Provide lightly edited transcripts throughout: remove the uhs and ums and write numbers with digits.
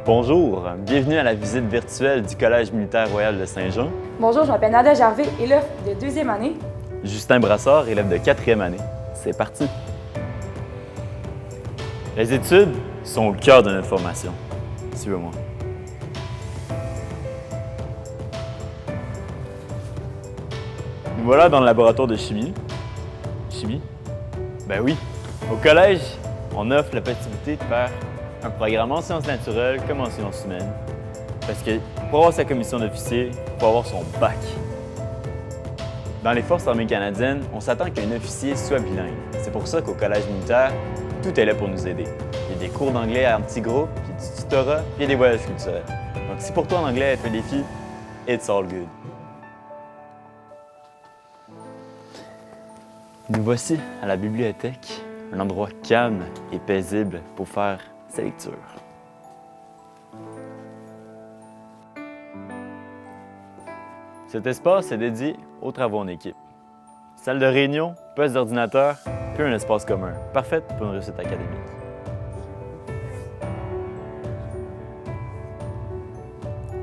Bonjour, bienvenue à la visite virtuelle du Collège militaire royal de Saint-Jean. Bonjour, je m'appelle Nadia Gervais, élève de 2e année. Justin Brassard, élève de 4e année. C'est parti! Les études sont au cœur de notre formation. Suivez-moi. Nous voilà dans le laboratoire de chimie. Chimie? Ben oui, au collège, on offre la possibilité de faire un programme en sciences naturelles comme en sciences humaines. Parce que pour avoir sa commission d'officier, il faut avoir son bac. Dans les Forces armées canadiennes, on s'attend qu'un officier soit bilingue. C'est pour ça qu'au Collège militaire, tout est là pour nous aider. Il y a des cours d'anglais en petits groupes, puis du tutorat, puis il y a des voyages culturels. Donc si pour toi en anglais est un défi, it's all good. Nous voici à la bibliothèque, un endroit calme et paisible pour faire sa lecture. Cet espace est dédié aux travaux en équipe. Salle de réunion, poste d'ordinateur, puis un espace commun, parfaite pour une réussite académique.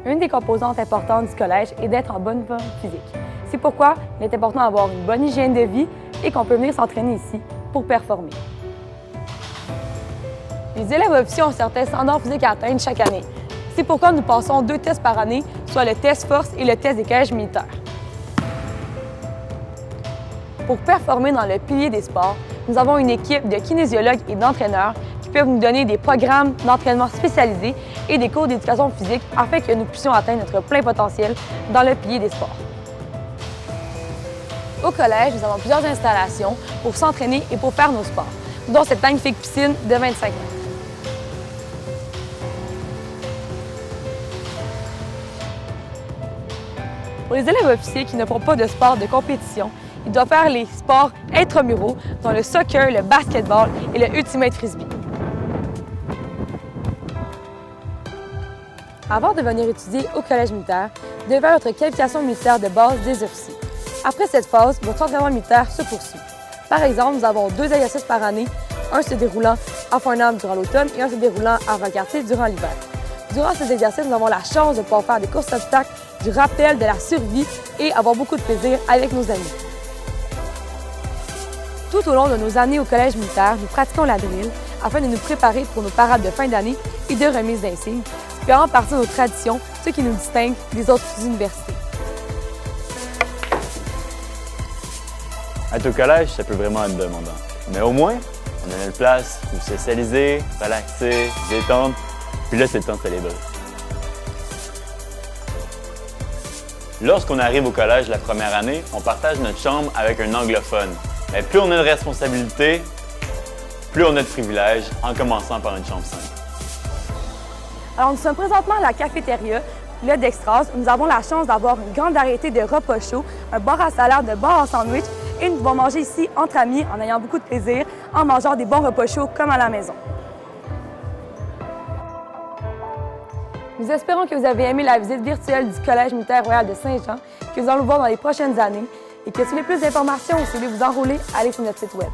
Une des composantes importantes du collège est d'être en bonne forme physique. C'est pourquoi il est important d'avoir une bonne hygiène de vie et qu'on peut venir s'entraîner ici pour performer. Les élèves officiers ont certains standards physiques à atteindre chaque année. C'est pourquoi nous passons 2 tests par année, soit le test force et le test des collèges militaires. Pour performer dans le pilier des sports, nous avons une équipe de kinésiologues et d'entraîneurs qui peuvent nous donner des programmes d'entraînement spécialisés et des cours d'éducation physique afin que nous puissions atteindre notre plein potentiel dans le pilier des sports. Au collège, nous avons plusieurs installations pour s'entraîner et pour faire nos sports, dont cette magnifique piscine de 25 mètres. Pour les élèves officiers qui ne font pas de sport de compétition, ils doivent faire les sports intramuraux, dont le soccer, le basketball et le ultimate frisbee. Avant de venir étudier au collège militaire, vous devez faire votre qualification militaire de base des officiers. Après cette phase, votre entraînement militaire se poursuit. Par exemple, nous avons 2 exercices par année, un se déroulant à Farnham durant l'automne et un se déroulant à Valcartier durant l'hiver. Durant ces exercices, nous avons la chance de pouvoir faire des courses d'obstacles, du rappel, de la survie et avoir beaucoup de plaisir avec nos amis. Tout au long de nos années au collège militaire, nous pratiquons la drill afin de nous préparer pour nos parades de fin d'année et de remise d'insignes, ce qui fait en partie de nos traditions, ce qui nous distingue des autres universités. Être au collège, ça peut vraiment être demandant. Mais au moins, on a une place pour socialiser, relaxer, détendre, puis là, c'est le temps de célébrer. Lorsqu'on arrive au collège la première année, on partage notre chambre avec un anglophone. Mais plus on a de responsabilités, plus on a de privilèges, en commençant par une chambre 5. Alors, nous sommes présentement à la cafétéria, le Dextras, où nous avons la chance d'avoir une grande variété de repas chauds, un bar à salade, un bar à sandwich, et nous pouvons manger ici entre amis en ayant beaucoup de plaisir, en mangeant des bons repas chauds comme à la maison. Nous espérons que vous avez aimé la visite virtuelle du Collège militaire royal de Saint-Jean, que nous allons voir dans les prochaines années, et que si vous voulez plus d'informations ou si vous voulez vous enrôler, allez sur notre site web.